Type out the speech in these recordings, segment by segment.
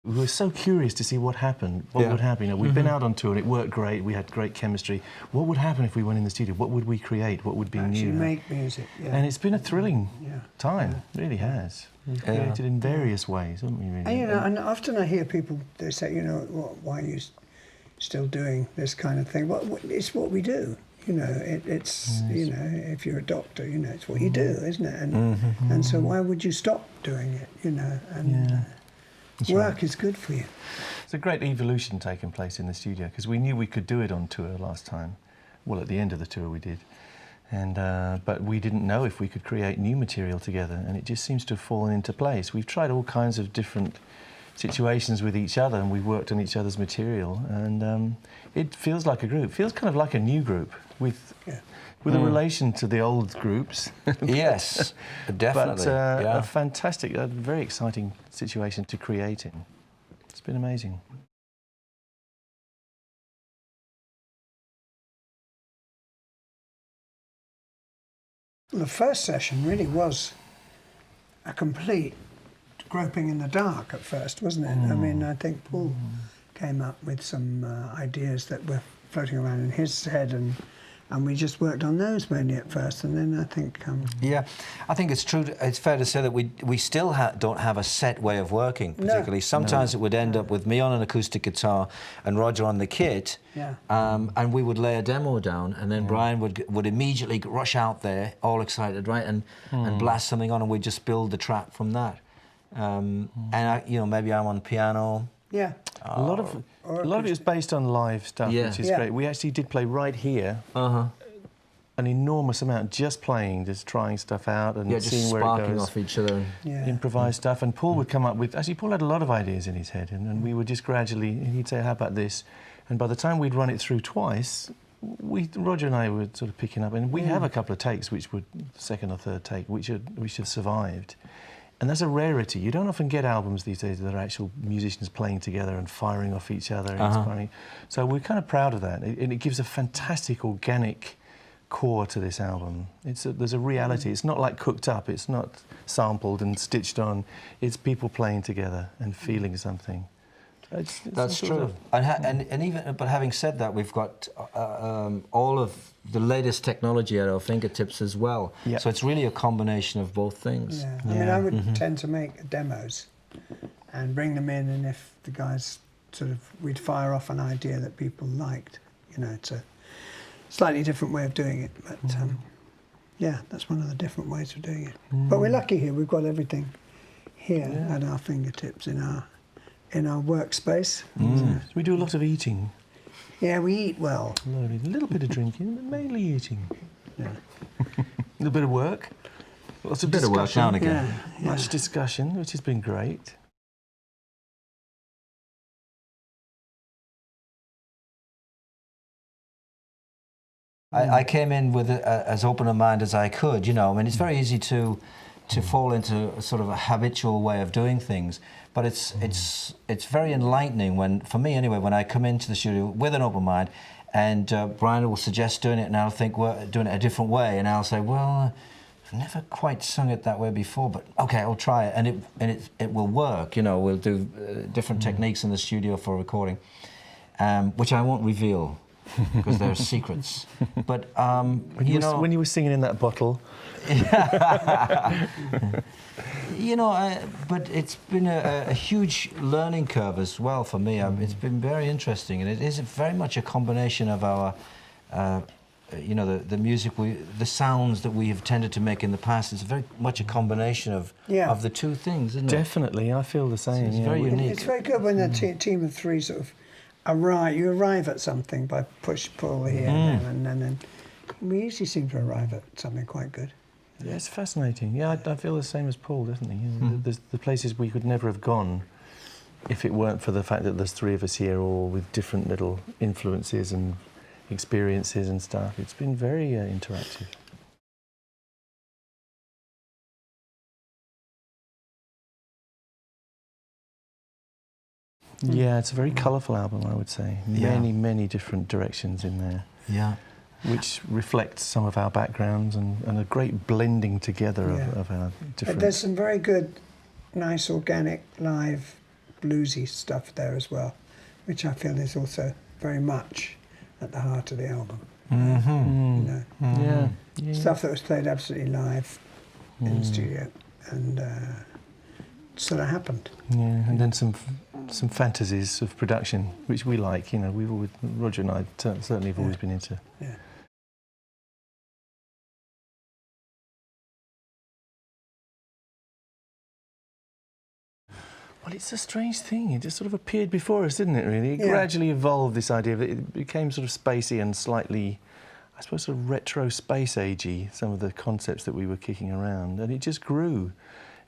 We were so curious to see what happened, what would happen. You know, we'd been out on tour and it worked great, we had great chemistry. What would happen if we went in the studio? What would we create? What would be new? Make music, And it's been a thrilling time, it really has. We've created in various ways, haven't we, really? And, you know, and often I hear people, they say, you know, why are you still doing this kind of thing? Well, it's what we do. You know, it's, you know, if you're a doctor, you know, it's what you do, isn't it? And so why would you stop doing it, you know? And work is good for you. It's a great evolution taking place in the studio, because we knew we could do it on tour last time. Well, at the end of the tour we did. And, but we didn't know if we could create new material together, and it just seems to have fallen into place. We've tried all kinds of different situations with each other, and we've worked on each other's material, and it feels like a group. It feels kind of like a new group with a relation to the old groups. Yes, definitely. But a fantastic, a very exciting situation to create in. It's been amazing. The first session really was a complete groping in the dark at first, wasn't it? I mean, I think Paul came up with some ideas that were floating around in his head, and we just worked on those mainly at first, and then I think... Yeah, I think it's true, it's fair to say that we still don't have a set way of working, particularly. Sometimes it would end up with me on an acoustic guitar and Roger on the kit, and we would lay a demo down, and then Brian would immediately rush out there, all excited, right, and blast something on, and we'd just build the track from that. And you know, maybe I'm on piano. Yeah. A lot of it is based on live stuff, which is great. We actually did play right here, an enormous amount, just playing, just trying stuff out and seeing where it goes. Sparking off each other. Improvise stuff, and Paul would come up with, actually Paul had a lot of ideas in his head, and we would just gradually, he'd say, how about this? And by the time we'd run it through twice, Roger and I were sort of picking up, and we have a couple of takes, which would, second or third take, which have survived. And that's a rarity. You don't often get albums these days that are actual musicians playing together and firing off each other. And inspiring. So we're kind of proud of that. And it gives a fantastic organic core to this album. There's a reality. It's not like cooked up. It's not sampled and stitched on. It's people playing together and feeling something. That's true. And even, but having said that, we've got all of the latest technology at our fingertips as well. So it's really a combination of both things. I mean, I would tend to make demos and bring them in, and if the guys sort of, we'd fire off an idea that people liked. You know, it's a slightly different way of doing it, but yeah, that's one of the different ways of doing it. But we're lucky here. We've got everything here at our fingertips in our workspace. We do a lot of eating. Yeah, we eat well. A little bit of drinking, but mainly eating. A little bit of work. Lots of discussion. Work now and again. Much discussion, which has been great. I came in with as open a mind as I could, you know. I mean, it's very easy to fall into a sort of a habitual way of doing things, but it's very enlightening when, for me anyway, when I come into the studio with an open mind, and Brian will suggest doing it, and I'll think, well, doing it a different way, and I'll say, well, I've never quite sung it that way before, but okay, I'll try it, and it will work. You know, we'll do different techniques in the studio for recording, which I won't reveal because they're secrets. But when you were singing in that bottle. You know, but it's been a huge learning curve as well for me. It's been very interesting, and it is very much a combination of our, you know, the music, the sounds that we have tended to make in the past. It's very much a combination of the two things, isn't it? Definitely, I feel the same. It's very unique. It's very good when the team of three sort of arrive at something by push-pull here and then we usually seem to arrive at something quite good. Yeah, it's fascinating. Yeah, I feel the same as Paul, definitely. You know, there's the places we could never have gone if it weren't for the fact that there's three of us here, all with different little influences and experiences and stuff. It's been very interactive. Yeah, it's a very colourful album, I would say. Many different directions in there. Yeah. Which reflects some of our backgrounds and a great blending together of our different... There's some very good, nice, organic, live bluesy stuff there as well, which I feel is also very much at the heart of the album. Mm-hmm. You know, Yeah. stuff that was played absolutely live in the studio, and sort of happened. Yeah, and then some fantasies of production, which we like. You know, we've always, Roger and I certainly have always been into. Yeah. Well, it's a strange thing. It just sort of appeared before us, didn't it, really? It Yeah. gradually evolved, this idea of it. It became sort of spacey and slightly, I suppose, sort of retro space agey, some of the concepts that we were kicking around. And it just grew.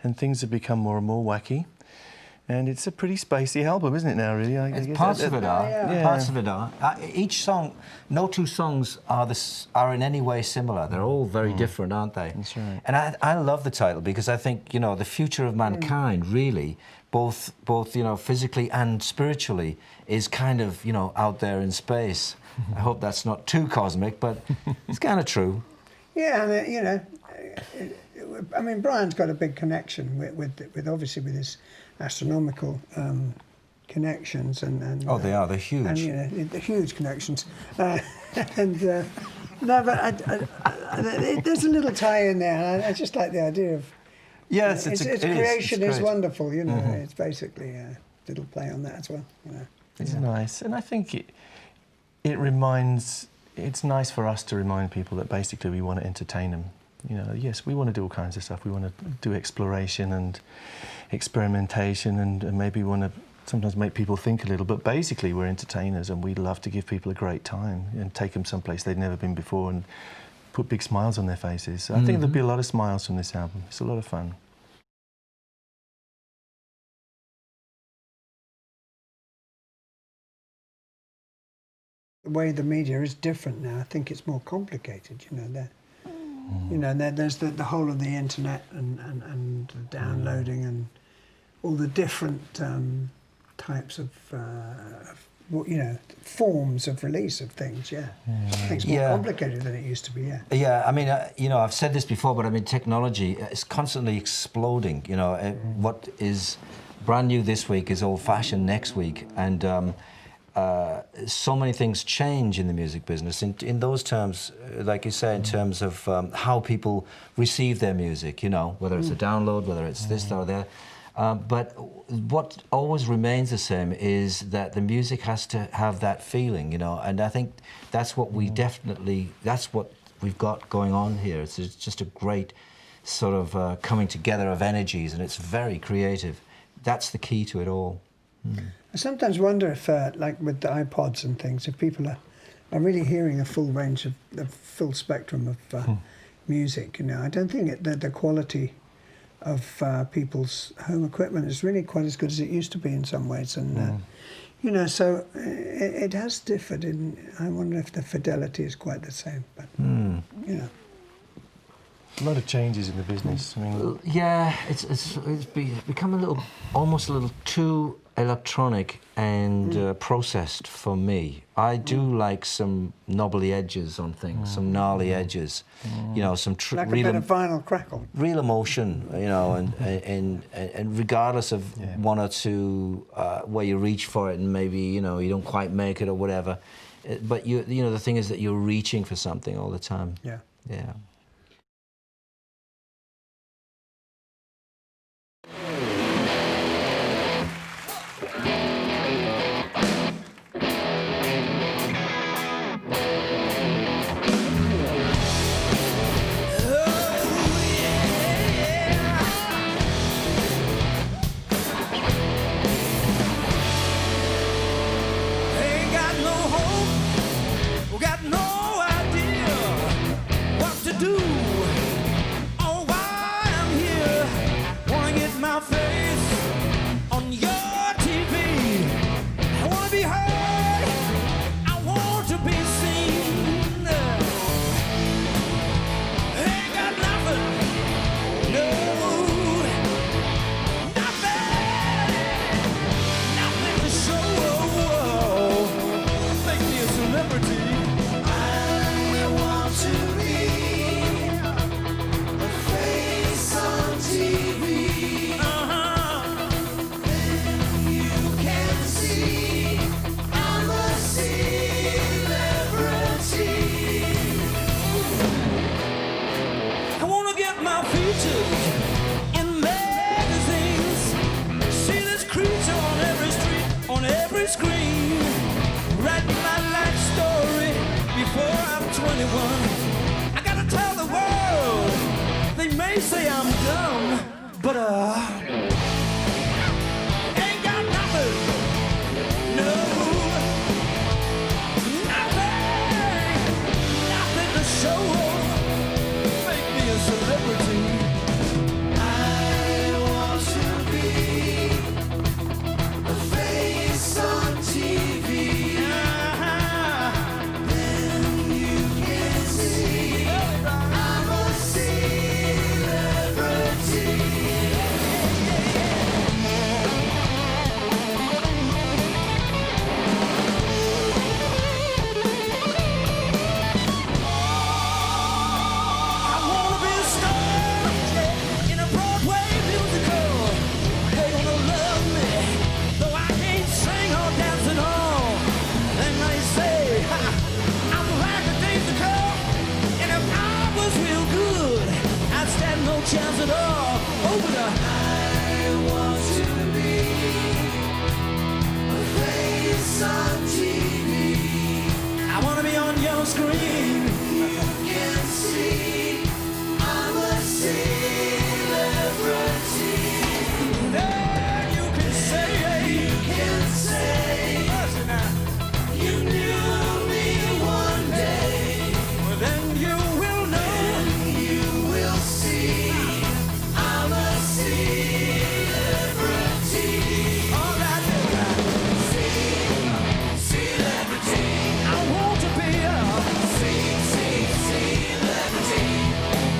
And things have become more and more wacky. And it's a pretty spacey album, isn't it now, really? Parts of it are. Yeah. Parts of it are. Each song, no two songs are in any way similar. They're all very different, aren't they? That's right. And I love the title because I think, you know, the future of mankind really, both you know, physically and spiritually, is kind of, you know, out there in space. I hope that's not too cosmic, but it's kind of true. Yeah, and you know, I mean, Brian's got a big connection with obviously with his astronomical connections and Oh, they're huge. and you know, the huge connections, and no, but there's a little tie in there. And I just like the idea of Yes, its it is. creation It's is great. wonderful. You know, it's basically a little play on that as well. You know, It's nice, and I think it reminds. It's nice for us to remind people that basically we want to entertain them. You know, yes, we want to do all kinds of stuff. We want to do exploration and experimentation, and maybe want to sometimes make people think a little. But basically, we're entertainers, and we love to give people a great time and take them someplace they've never been before, and put big smiles on their faces. So I think there'll be a lot of smiles from this album. It's a lot of fun. the way the media is different now. I think it's more complicated. You know, you know, there's the whole of the internet and the downloading and all the different types of you know, forms of release of things. Yeah, I think it's more complicated than it used to be. Yeah. Yeah, I mean, you know, I've said this before, but I mean, technology is constantly exploding. You know, what is brand new this week is old-fashioned next week, and so many things change in the music business. In those terms, like you say, in terms of how people receive their music. You know, whether it's a download, whether it's this or that. But what always remains the same is that the music has to have that feeling, you know, and I think that's what we that's what we've got going on here. It's just a great sort of coming together of energies, and it's very creative. That's the key to it all. I sometimes wonder if, like with the iPods and things, if people are really hearing a full range of the full spectrum of music. You know, I don't think the quality of people's home equipment is really quite as good as it used to be in some ways, and you know, so it has differed. I wonder if the fidelity is quite the same, but you know, A lot of changes in the business. I mean, yeah, it's become almost a little too electronic and processed for me. I do like some knobbly edges on things, some gnarly edges, you know, some like a bit of vinyl crackle, real emotion, you know, and regardless of one or two where you reach for it and maybe, you know, you don't quite make it or whatever, but you know, the thing is that you're reaching for something all the time. yeah. Yeah. Ain't got no hope, got no idea what to do. screen, writing my life story before I'm 21. I gotta tell the world, they may say I'm dumb, but ain't got nothing, no, nothing to show, make me a celebrity. I want to be a face on TV. Then you can see I'm a celebrity. I wanna be a star in a Broadway musical. They gonna love me, though I can't sing or dance at all. Then they say I'm lackadaisical, and if I was real good, I'd stand no chance at all. Oh, but I want to be a face on TV. I wanna be on your screen. You can see I'm a celebrity. Then you can say, listen now, you knew me one day. Well, then you will know, you will see I'm a celebrity. All right, celebrity. I want to be a celebrity.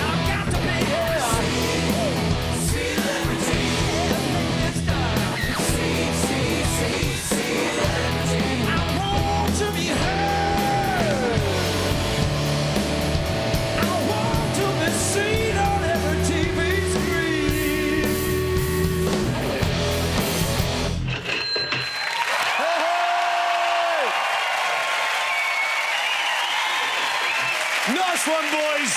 I've got to be a celebrity. Celebrity. I want to be heard. I want to be seen on every TV screen. Nice one, boys.